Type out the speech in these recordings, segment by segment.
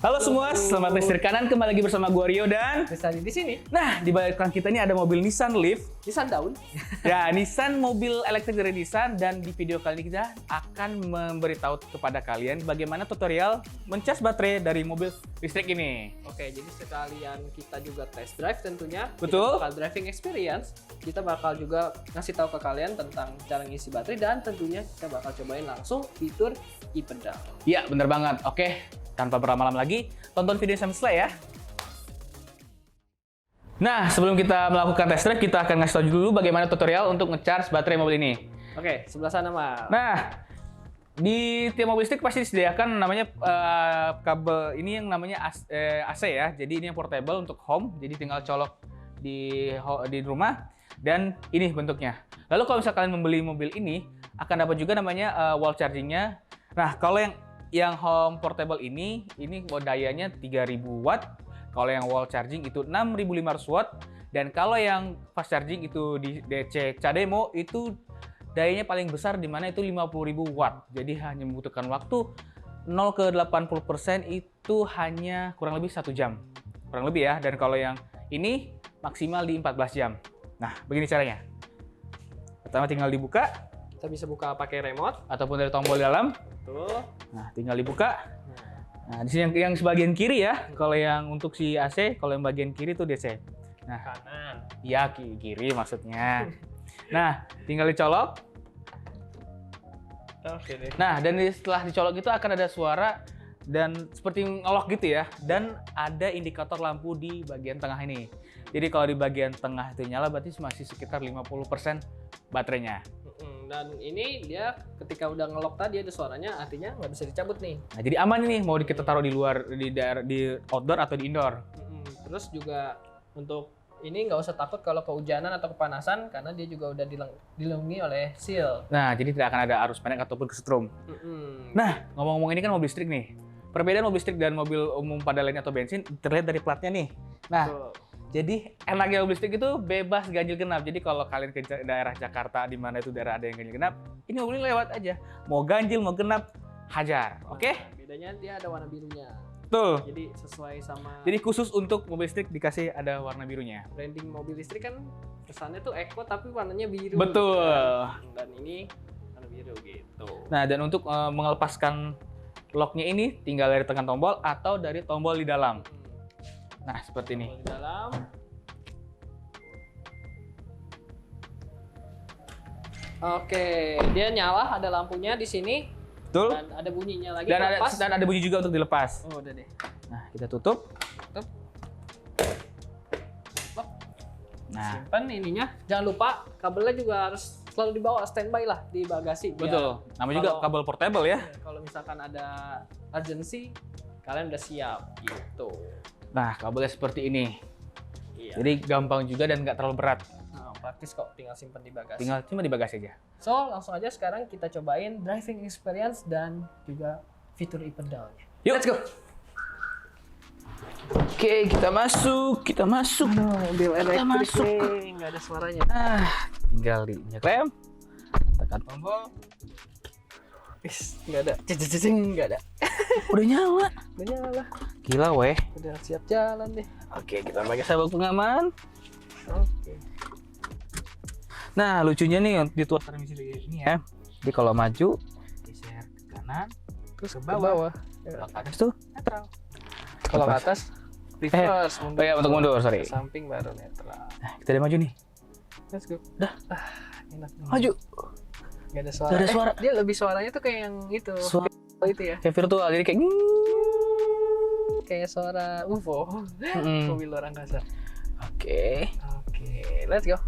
Halo semua, selamat setir kanan, kembali lagi bersama gua Rio dan Nissan di sini. nah, di belakang kita ini ada mobil Nissan Leaf. Nissan Daun. Ya, Nissan mobil elektrik dari Nissan, dan di video kali ini kita akan memberitahu kepada kalian bagaimana tutorial mencas baterai dari mobil listrik ini. Oke, jadi sekalian kita juga test drive tentunya. Betul. Jadi bakal driving experience. Kita bakal juga ngasih tahu ke kalian tentang cara ngisi baterai dan tentunya kita bakal cobain langsung fitur e-pedal. Ya, bener banget. Oke, tanpa berlama-lama lagi, tonton video sampai selesai ya. Nah, sebelum kita melakukan test drive, kita akan ngasih tahu dulu bagaimana tutorial untuk nge-charge baterai mobil ini. Oke, sebelah sana, Mas. Nah, di tiap mobil listrik pasti disediakan namanya kabel ini yang namanya AC ya. Jadi ini yang portable untuk home, jadi tinggal colok di rumah, dan ini bentuknya. Lalu kalau misalkan kalian membeli mobil ini, akan dapat juga namanya wall chargingnya. Nah, kalau yang home portable ini dayanya 3000 watt. Kalau yang wall charging itu 6500 watt. Dan kalau yang fast charging itu di DC Cademo itu dayanya paling besar, di mana itu 50.000 watt. Jadi hanya membutuhkan waktu 0 ke 80% itu hanya kurang lebih 1 jam. Kurang lebih ya. Dan kalau yang ini maksimal di 14 jam. Nah, begini caranya. Pertama tinggal dibuka. Kita bisa buka pakai remote Ataupun dari tombol di dalam. tuh. Nah, tinggal dibuka. Nah, di sini yang sebagian kiri ya. Kalau yang untuk si AC, kalau yang bagian kiri itu DC. Nah, Kanan. iya kiri maksudnya. Nah, tinggal dicolok. Oke deh. Nah, dan setelah dicolok itu akan ada suara dan seperti ngelok gitu ya. Dan ada indikator lampu di bagian tengah ini. Jadi kalau di bagian tengah itu nyala, berarti masih sekitar 50% baterainya. Dan ini dia ketika udah ngelok tadi ada suaranya, artinya nggak bisa dicabut nih. Nah, jadi aman ini mau kita taruh di luar, di outdoor atau di indoor. Terus juga untuk ini nggak usah takut kalau kehujanan atau kepanasan karena dia juga udah dilindungi oleh seal. Nah, jadi tidak akan ada arus pendek ataupun kesetrum. Nah, ngomong-ngomong ini kan mobil listrik nih. Perbedaan mobil listrik dan mobil umum pada lainnya atau bensin terlihat dari platnya nih. Nah, jadi enaknya mobil listrik itu bebas ganjil genap. Jadi kalau kalian ke daerah Jakarta di mana itu daerah ada yang ganjil genap, ini mobil ini lewat aja. Mau ganjil mau genap, hajar. Oke? Bedanya dia ada warna birunya. Tuh. Jadi sesuai sama. Jadi khusus untuk mobil listrik dikasih ada warna birunya. Branding mobil listrik kan kesannya tuh eco tapi warnanya biru. Betul. Gitu. Dan ini warna biru gitu. Nah, dan untuk melepaskan locknya ini tinggal dari tekan tombol atau dari tombol di dalam. Nah, seperti ini. Di dalam. Oke, dia nyala, ada lampunya di sini. Betul. Dan ada bunyinya lagi. Dan ada bunyi juga untuk dilepas. Oh, udah deh. Nah, kita tutup. Tutup. Nah, Simpan ininya. Jangan lupa kabelnya juga harus selalu dibawa standby lah di bagasi. betul. Namanya juga kabel portable ya. Kalau misalkan ada urgency, kalian udah siap gitu. Nah, kabelnya seperti ini. Iya. Jadi gampang juga dan nggak terlalu berat. Nah, praktis kok, tinggal simpan di bagasi. Tinggal cuma di bagasi aja. So, langsung aja sekarang kita cobain driving experience dan juga fitur e-pedalnya. Yuk. Let's go. Oke, kita masuk. Mobil elektrik masuk. Nggak ada suaranya. Nah, tinggal diinjak rem. Tekan tombol. Nggak ada. Cing, nggak ada. Udah nyala. Udah nyala. Gila weh. Udah siap jalan deh. Oke, kita pakai sabuk pengaman. Oke. Nah, lucunya nih di tuas transmisi ini ya. Jadi kalau maju, geser ke kanan, Terus ke ke bawah. bawah. Kalau ke atas tuh netral. Kalau ke atas, reverse. Oh ya, untuk mundur, sorry. Ke samping baru netral. Nah, kita udah maju nih. Let's go. Dah. Enak nih. Maju. Gak ada suara. Gak ada suara. Dia lebih suaranya tuh kayak yang itu. Suara Itu ya. kayak virtual, jadi kayak Kayak suara UFO. Mobil luar angkasa. Oke. Oke, let's go.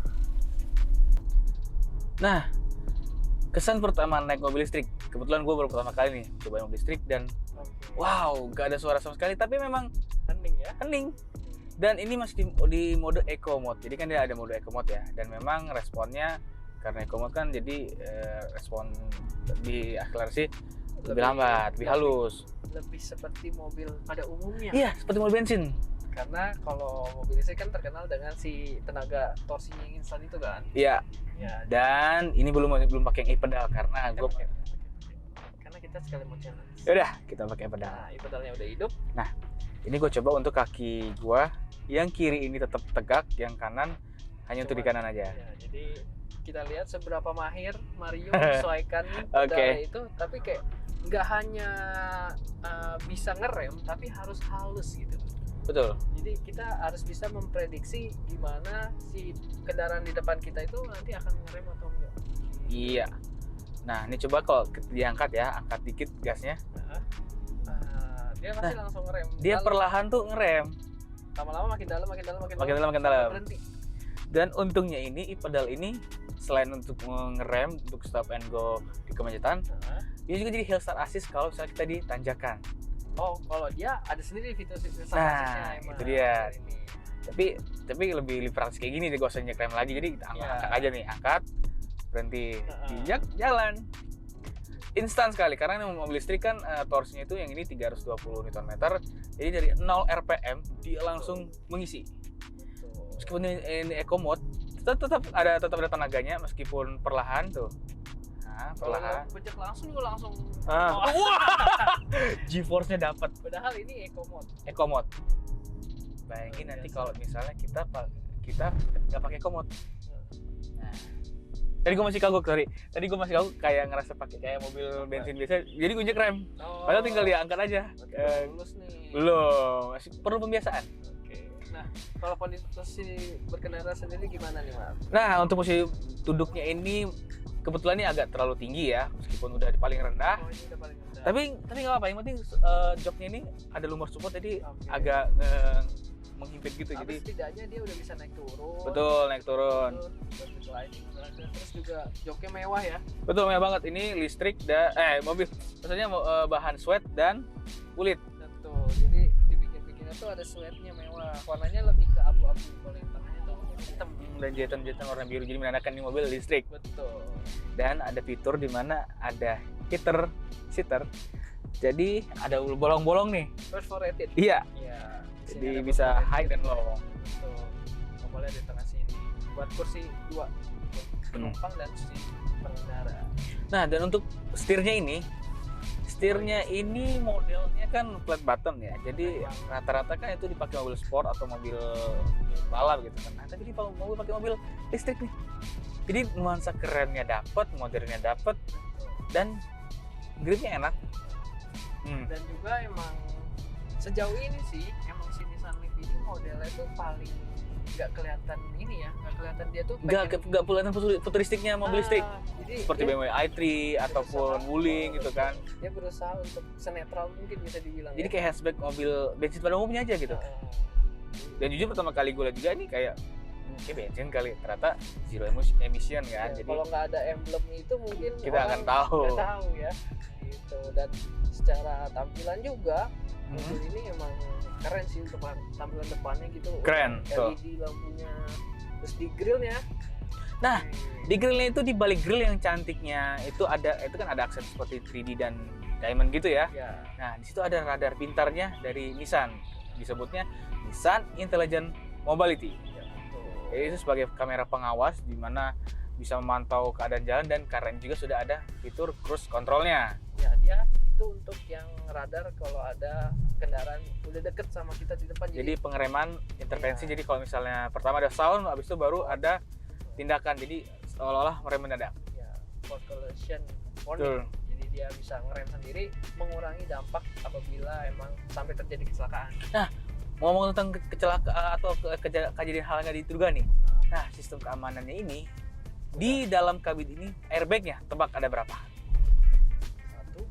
Nah, Kesan pertama naik mobil listrik, kebetulan gue baru pertama kali nih cobain mobil listrik dan wow, gak ada suara sama sekali, tapi memang Hening ya. hening. Dan ini masih di mode eco mode, jadi kan dia ada mode eco mode ya. Dan memang responnya karena eco mode kan jadi respon di akselerasi lebih lambat, lebih halus. Lebih seperti mobil pada umumnya. Iya, seperti mobil bensin. Karena kalau mobil listrik kan terkenal dengan si tenaga torsinya yang instan itu kan. Iya. Ya, Dan ini belum pakai yang e-pedal karena gue karena kita sekali mau challenge. yaudah kita pakai pedal. Nah, pedalnya udah hidup. Ini gue coba untuk kaki gue yang kiri ini tetap tegak, yang kanan hanya untuk di kanan aja. Ya, jadi kita lihat seberapa mahir Mario menyesuaikan pedal itu, tapi kayak nggak hanya bisa ngerem, tapi harus halus gitu. Betul. Jadi kita harus bisa memprediksi gimana si kendaraan di depan kita itu nanti akan ngerem atau enggak. Iya. Nah, ini coba kalau diangkat ya, angkat dikit gasnya. Dia pasti langsung ngerem. Dia Lalu perlahan tuh ngerem. lama-lama makin dalam, Makin dalam. sampai berhenti. Dan untungnya ini e-pedal ini selain untuk ngerem, untuk stop and go di kemacetan, dia juga jadi hill start assist kalau misalnya kita di tanjakan. Oh, kalau dia ada sendiri fitur Nah, asisnya itu dia. Tapi lebih praktis kayak gini deh, gak usah nyekrem lagi. Jadi kita angkat aja nih, angkat, berhenti, bijak, jalan. Instan sekali karena ini mobil listrik kan torsinya itu yang ini 320 Nm. Jadi dari 0 RPM dia langsung mengisi. Meskipun ini eco mode, tetap ada tenaganya meskipun perlahan tuh. Nah, perlahan. Kalau pejak langsung juga langsung. Wah. G-force-nya dapat. Padahal ini eco mode. Eco mode. Bayangin nanti kalau misalnya kita nggak pakai eco mode. Nah, tadi gue masih kagok kayak ngerasa pakai kayak mobil bensin biasa. Jadi gue rem. Padahal tinggal diangkat aja. Lulus nih. Belum, masih perlu pembiasaan. Oke. Nah, kalau posisi berkendara sendiri gimana nih, Mas? Nah, untuk posisi duduknya ini kebetulan ini agak terlalu tinggi ya, meskipun udah di paling rendah. Oh, ini udah paling rendah. Tapi nggak apa-apa, yang penting joknya ini ada lumbar support, jadi agak menghimpit gitu. Tapi jadi setidaknya dia udah bisa naik turun. Betul, naik turun. Terus juga joknya mewah ya. Betul, mewah banget. Ini listrik mobil. Maksudnya bahan sweat dan kulit. Betul. Jadi dibikin-bikinnya tuh ada sweatnya mewah. Warnanya lebih ke abu-abu, kalau yang tengahnya tuh hitam. Dan jahitan warna biru, jadi menandakan ini mobil listrik. Betul. Dan ada fitur di mana ada seater. Jadi ada bolong-bolong nih. Perforated. Iya. Iya. Jadi bisa high dan low. Betul. Tombolnya di tengah sini. Buat kursi 2 penumpang dan si pengendara. Nah, dan untuk setirnya ini modelnya kan flat bottom ya. Jadi rata-rata kan itu dipakai mobil sport atau mobil balap gitu kan. Nah, tapi ini mobil pakai mobil listrik nih. Jadi nuansa kerennya dapat, modernnya dapat, dan gripnya enak. Dan juga emang sejauh ini sih emang si Nissan Leaf ini modelnya tuh paling nggak kelihatan ini ya, nggak kelihatan dia tuh nggak kelihatan futuristiknya mobil listrik. Jadi seperti BMW i3 ataupun Wuling gitu kan. Dia berusaha untuk senetral mungkin bisa dibilang. Jadi kayak hatchback mobil bensin pada umumnya aja gitu. Dan jujur pertama kali gue lihat juga ini kayak bensin kali, ternyata zero emission kan. Ya, jadi kalau nggak ada emblem itu mungkin kita akan tahu. Nggak tahu ya. Gitu. Dan secara tampilan juga mobil ini emang keren sih untuk tampilan depannya gitu. Keren. LED lampunya, terus di grillnya. Nah, di grillnya itu, di balik grill yang cantiknya itu kan ada aksen seperti 3D dan diamond gitu ya. Nah, di situ ada radar pintarnya dari Nissan. Disebutnya Nissan Intelligent Mobility. Jadi itu sebagai kamera pengawas di mana bisa memantau keadaan jalan, dan karen juga sudah ada fitur cruise controlnya. Ya, dia itu untuk yang radar kalau ada kendaraan udah deket sama kita di depan. Jadi pengereman intervensi. Jadi kalau misalnya pertama ada sound, habis itu baru ada tindakan. Jadi seolah-olah merem mendadak. Ya, for collision warning. Jadi dia bisa ngerem sendiri, mengurangi dampak apabila emang sampai terjadi kecelakaan. Nah, ngomong tentang kecelakaan atau kejadian hal nggak diduga nih. Nah, sistem keamanannya ini di dalam kabin ini, airbagnya tebak ada berapa? 1,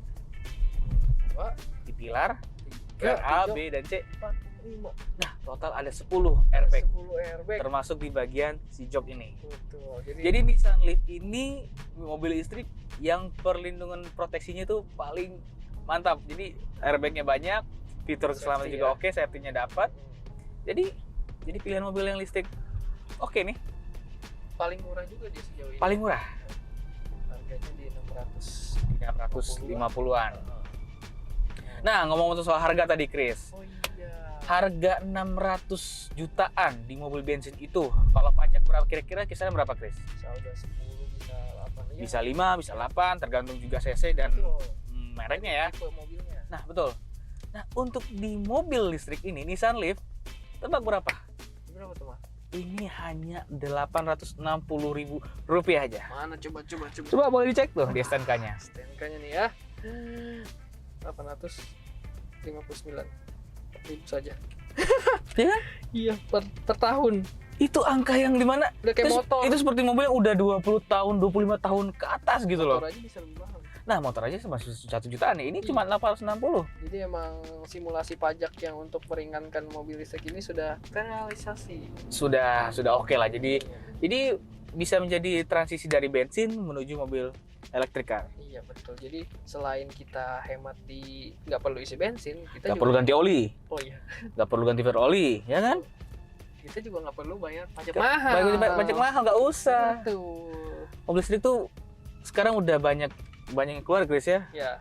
2, di pilar 3, A, B, dan C. 4, 5. Nah, total ada 10 airbag. 10 airbag. Termasuk di bagian si jok ini. Betul. Jadi Nissan Leaf ini mobil listrik yang perlindungan proteksinya itu paling mantap. Jadi airbagnya banyak, fitur keselamatan juga oke, safety-nya dapat. Jadi pilihan mobil yang listrik oke nih. Paling murah juga dia sejauh ini. Paling murah. Harganya di 650-an. Nah, ngomong soal harga tadi, Chris. Oh iya. Harga 600 jutaan di mobil bensin itu, kalau pajak berapa kira-kira kisaran berapa, Chris? Bisa udah 10, bisa 8 ya. Bisa 5, bisa 8, tergantung juga cc dan mereknya ya. Tipe mobilnya. Nah, betul. Nah, untuk di mobil listrik ini, Nissan Leaf, tebak berapa? Berapa tuh, Mas? Ini hanya Rp860.000 aja. Mana coba. Coba boleh dicek tuh di STNK-nya. STNK-nya nih ya. 859 ribu saja. Iya kan? Iya, per tahun. Itu angka yang dimana? Udah kayak motor. Itu seperti mobil yang udah 20 tahun, 25 tahun ke atas gitu loh. Motor aja bisa lebih mahal. Nah, motor aja masih 1 jutaan nih. Ini cuma 860. Jadi emang simulasi pajak yang untuk meringankan mobil listrik ini sudah terrealisasi. Sudah oke lah. Jadi bisa menjadi transisi dari bensin menuju mobil elektrika. Iya betul. Jadi selain kita hemat di nggak perlu isi bensin, kita Nggak juga perlu ganti oli, Oh iya. nggak perlu ganti filter oli, ya kan? Kita juga nggak perlu bayar pajak Nggak- mahal. Pajak mahal nggak usah. Betul. Mobil listrik tuh sekarang udah banyak yang keluar, Chris ya. Ya.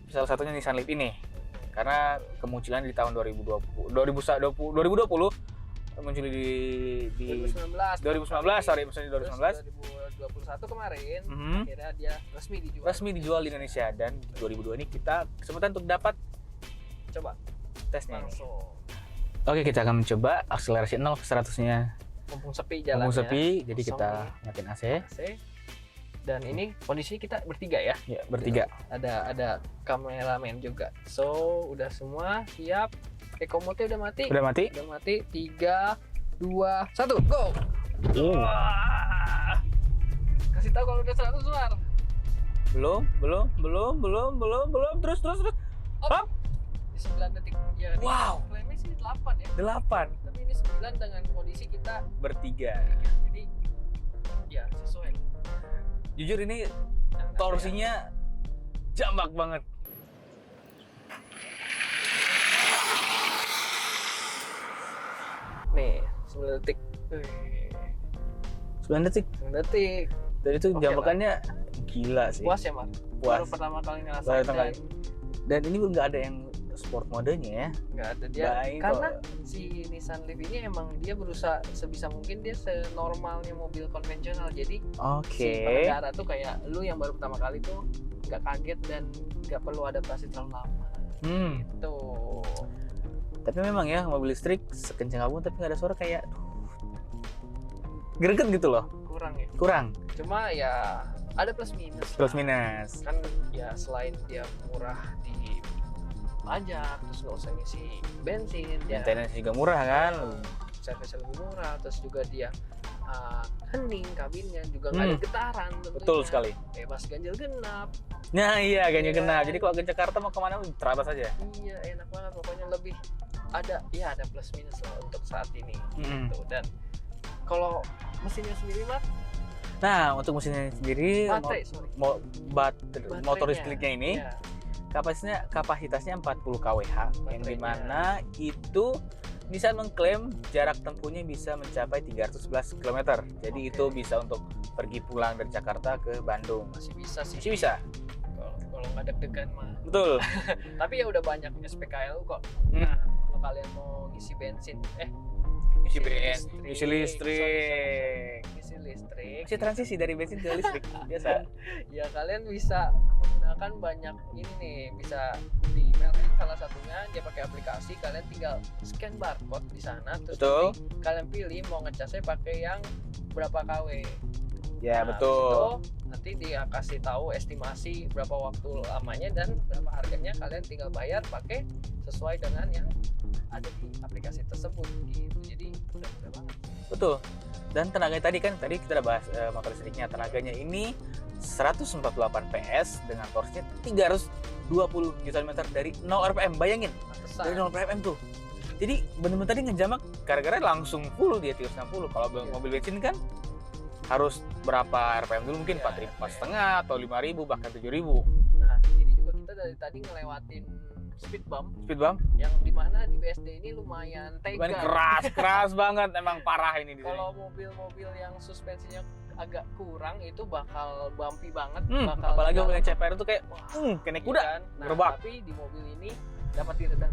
Salah satunya Nissan Leaf ini. Karena kemunculan di tahun 2020 muncul di 2019. 2019, sorry, maksudnya 2019. 2021 kemarin, Mhm. akhirnya dia resmi dijual. Resmi dijual di Indonesia, dan 2022 ini kita kesempatan untuk dapat Coba tesnya ini. langsung. Oke, kita akan mencoba akselerasi 0 ke 100-nya. Mumpung sepi jalannya. Mumpung sepi, jadi kosong kita nih. nyalain AC. AC. Dan ini kondisi kita bertiga ya. Ya, bertiga. Ada kameramen juga. So, udah semua siap. Eco mode udah mati. Udah mati? Udah mati. 3 2 1 go. Wah. Kasih tahu kalau udah 100 suar. Belum. Terus. Hop. Di 9 detik. Ya, nih, Wow. klaimnya sih 8 ya. 8 Tapi ini 9 dengan kondisi kita bertiga. jadi ya sesuai. Jujur ini Dan torsinya jambak banget. nih 9 detik. Wih, 9 detik. 9 detik. Dan itu Oke jambakannya gila sih. Puas ya, Mas? Puas. Baru pertama kali Baru ngerasain pertama kali. Dan ini nggak ada yang sport modenya ya. nggak ada dia. Baik Karena kok. si Nissan Leaf ini emang dia berusaha sebisa mungkin dia senormalnya mobil konvensional. Jadi Oke. si pengendara tuh kayak lu yang baru pertama kali tuh nggak kaget dan nggak perlu adaptasi terlalu lama. Gitu. Tapi memang ya mobil listrik sekencang apapun tapi nggak ada suara kayak greget gitu loh. Kurang ya. Kurang. Cuma ya ada plus minus. Plus minus. Kan ya selain dia murah di pajak, terus nggak usah ngisi bensin, dia Maintenance juga murah kan. servis lebih murah, terus juga dia hening kabinnya juga nggak ada getaran tentunya. Betul sekali. Bebas ganjil genap. Nah iya ganjil Iya. genap. Jadi kalau ke Jakarta mau kemana terabas aja. Iya enak banget, pokoknya lebih ada plus minus lah untuk saat ini. Gitu. Dan kalau mesinnya sendiri mah Nah untuk mesinnya sendiri baterainya. motor listriknya ini Ya, kapasitasnya 40 kWh yang Baterainya. dimana itu bisa mengklaim jarak tempuhnya bisa mencapai 311 km. Jadi Oke. itu bisa untuk pergi pulang dari Jakarta ke Bandung. masih bisa sih. Masih bisa. Kalau nggak deg-degan mah. Betul. Tapi ya udah banyak SPKLU kok. Hmm. Nah, kalau kalian mau ngisi bensin, Isi Isi listrik. isi listrik. Masih transisi dari bensin ke listrik biasa. Ya kalian bisa menggunakan banyak ini nih, bisa di Melting salah satunya dia pakai aplikasi, kalian tinggal scan barcode di sana, terus Betul. nanti kalian pilih mau ngecasnya pakai yang berapa kW. Ya Nah, betul. habis itu nanti dia kasih tahu estimasi berapa waktu lamanya dan berapa harganya, kalian tinggal bayar pakai sesuai dengan yang ada di aplikasi tersebut gitu. Jadi udah mudah banget. Betul. Dan tenaganya tadi kita udah bahas motor listriknya, tenaganya ini 148 PS dengan torsinya 320 Nm dari 0 RPM. Bayangin, Pantesan. dari 0 RPM tuh. Jadi bener-bener tadi ngejamak gara-gara langsung full dia 360. Kalau Iya. mobil bensin kan harus berapa RPM dulu, mungkin Iya, 4.500 atau 5.000 bahkan 7.000 Nah, ini juga kita dari tadi ngelewatin speed bump speed bump. yang dimana di BSD ini lumayan Cuman tega. keras banget, emang parah ini di sini. Kalau mobil-mobil yang suspensinya agak kurang itu bakal bumpy banget, Apalagi dalam. mobil CPR itu kayak kena kuda, Iya kan? Nah, gerobak. tapi di mobil ini dapat diredam.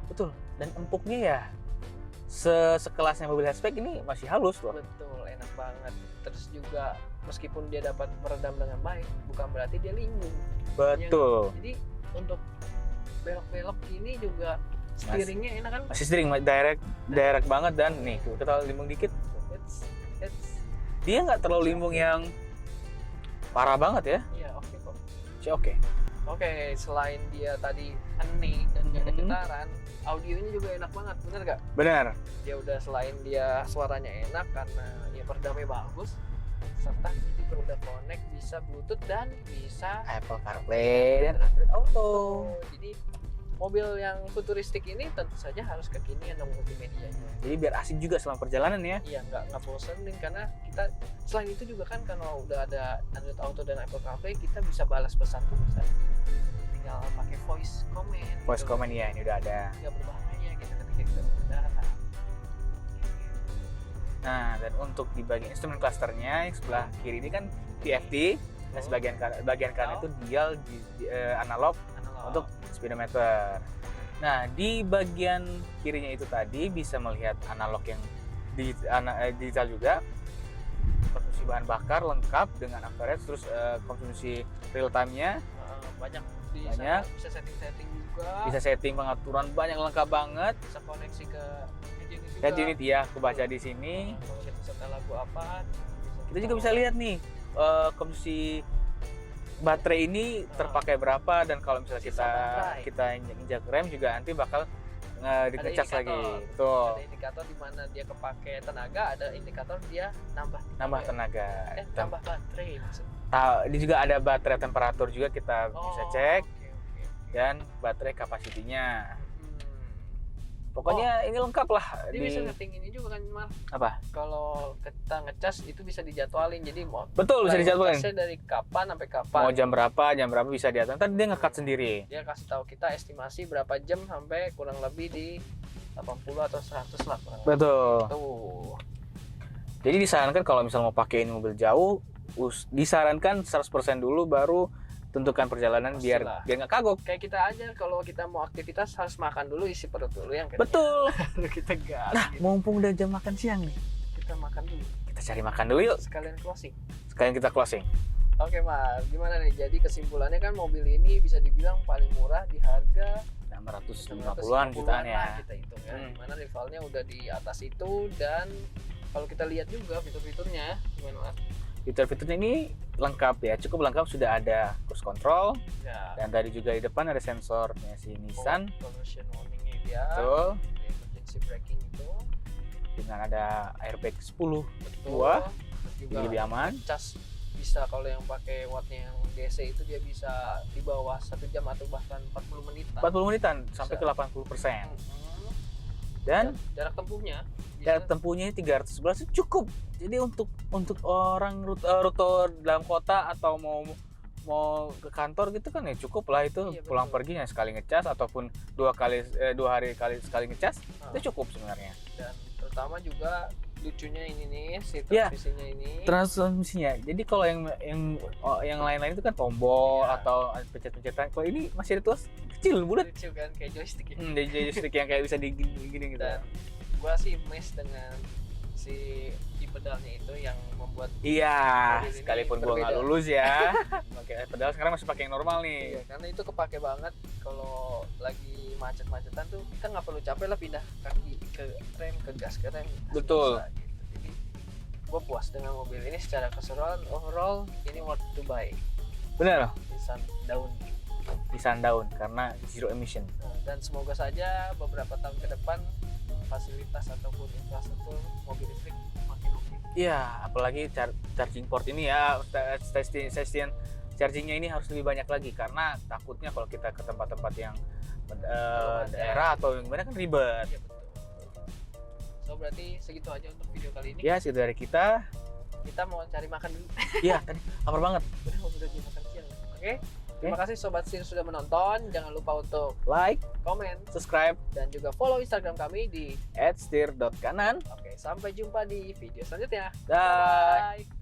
Betul. Dan empuknya ya sekelasnya mobil hatchback ini masih halus loh. Betul, enak banget. Terus juga meskipun dia dapat meredam dengan baik, bukan berarti dia limbung. Betul. Jadi untuk belok-belok ini juga steeringnya enak kan? Masih steering direct banget, dan nih kita limbung dikit. It's Dia nggak terlalu limbung yang parah banget ya. iya oke kok. Sih oke. Oke, selain dia tadi hening dan gak ada getaran, audionya juga enak banget, bener gak? Benar. Dia udah selain dia suaranya enak karena ya peredamnya bagus, serta ini juga udah connect bisa Bluetooth dan bisa Apple CarPlay dan Android Auto. Jadi mobil yang futuristik ini tentu saja harus kekinian dong multimedianya. Jadi biar asik juga selama perjalanan ya. Iya, nggak bosenin karena kita selain itu juga kan kalau udah ada Android Auto dan Apple CarPlay kita bisa balas pesan tuh bisa tinggal pakai voice comment. Voice gitu. comment ya, ini udah ada. Nggak berbahaya gitu ketika kita berkendara. Nah, dan untuk di bagian instrumen clusternya yang sebelah kiri ini kan TFT, dan bagian kanan itu dial analog untuk speedometer. Nah, di bagian kirinya itu tadi bisa melihat analog yang digital juga, konsumsi bahan bakar lengkap dengan average, terus konsumsi real time-nya banyak di banyak. sana bisa setting juga, bisa setting pengaturan banyak, lengkap banget. bisa koneksi ke head unit juga. Head unit ya, kebaca di sini. Kalau kita setel lagu apa, Kita juga bisa lihat nih konsumsi baterai ini terpakai berapa, dan kalau misalnya Sisa baterai. kita injak rem juga nanti bakal dicas indikator. lagi. Betul. Ada indikator di mana dia kepake tenaga, ada indikator dia Nambah tenaga. tambah baterai maksudnya. Ini juga ada baterai temperatur juga kita bisa cek, Oke. dan baterai kapasitinya. Hmm. Pokoknya ini lengkap lah. Dia bisa setting ini juga kan, Mar. Apa? Kalau kita ngecas itu bisa dijadwalin. Jadi mau Betul, bisa dijadwalin. ngecasnya dari kapan sampai kapan. Mau jam berapa bisa diatur. Ntar dia nge-cut sendiri. Dia kasih tahu kita estimasi berapa jam sampai kurang lebih di 80 atau 100 lah. Betul. Tuh. Jadi disarankan kalau misalnya mau pakai ini mobil jauh, disarankan 100% dulu, baru tentukan perjalanan biar Pastilah. nggak kagok. Kayak kita aja kalau kita mau aktivitas harus makan dulu, isi perut dulu yang kenyang. Betul. Baru kita gas. Nah, gitu. mumpung udah jam makan siang nih, Kita makan dulu. kita cari makan dulu yuk. Sekalian closing. Sekalian kita closing. Oke, Mas. Gimana nih? Jadi kesimpulannya kan mobil ini bisa dibilang paling murah di harga 650-an jutaan ya. lah kita hitung ya. Dimana rivalnya udah di atas itu, dan kalau kita lihat juga fitur-fiturnya gimana, Mas? Fitur-fiturnya ini lengkap ya, cukup lengkap. Sudah ada cruise control, Ya. dan tadi juga di depan ada sensornya si Nissan. Collision warningnya dia. Betul. Emergency braking itu. Dengan ada airbag 10 Betul. buah, Terus juga jadi lebih aman. cas bisa, kalau yang pakai wattnya yang DC itu dia bisa di bawah 1 jam atau bahkan 40 menitan. 40 menitan sampai ke Bisa. 80%. Mhm. Dan jarak tempuhnya jarak tempuhnya 311 itu cukup. Jadi untuk orang rute dalam kota atau mau ke kantor gitu kan ya cukup lah itu. Iya, Pulang betul. pergi yang sekali ngecas ataupun 2 hari sekali ngecas itu cukup sebenarnya. Dan terutama juga lucunya ini nih, si Ya. transmisinya ini. Transmisinya. Jadi kalau yang lain-lain itu kan tombol Iya. atau pencet-pencetan. Kalau ini masih ada tuas kecil bulat. lucu kan, kayak joystick ya. Joystick yang kayak bisa digini gitu. Dan gua sih amazed dengan si pedalnya itu yang membuat Iya, mobil ini sekalipun gua nggak berbeda. lulus ya, pakai pedal sekarang masih pakai yang normal nih. Iya, karena itu kepake banget kalau lagi macet-macetan tuh kita nggak perlu capek lah pindah kaki ke rem, ke gas, ke rem. Betul. Bisa, gitu. Jadi gue puas dengan mobil ini secara keseluruhan. Overall ini worth to buy. Bener, Nissan Daun. di Sundown karena zero emission. Dan semoga saja beberapa tahun ke depan fasilitas ataupun infrastruktur mobil listrik makin oke. Iya, apalagi charging port ini ya, station chargingnya ini harus lebih banyak lagi, karena takutnya kalau kita ke tempat-tempat yang daerah atau yang gimana kan ribet. Iya betul. So berarti segitu aja untuk video kali ini. Ya, segitu dari kita. kita mau cari makan dulu. Iya, tadi lapar banget. Udah jam makan siang. Oke. Terima kasih Sobat Sin sudah menonton. Jangan lupa untuk Like, komen subscribe, dan juga follow Instagram kami di @stir.kanan. Oke, sampai jumpa di video selanjutnya. Dah. Bye.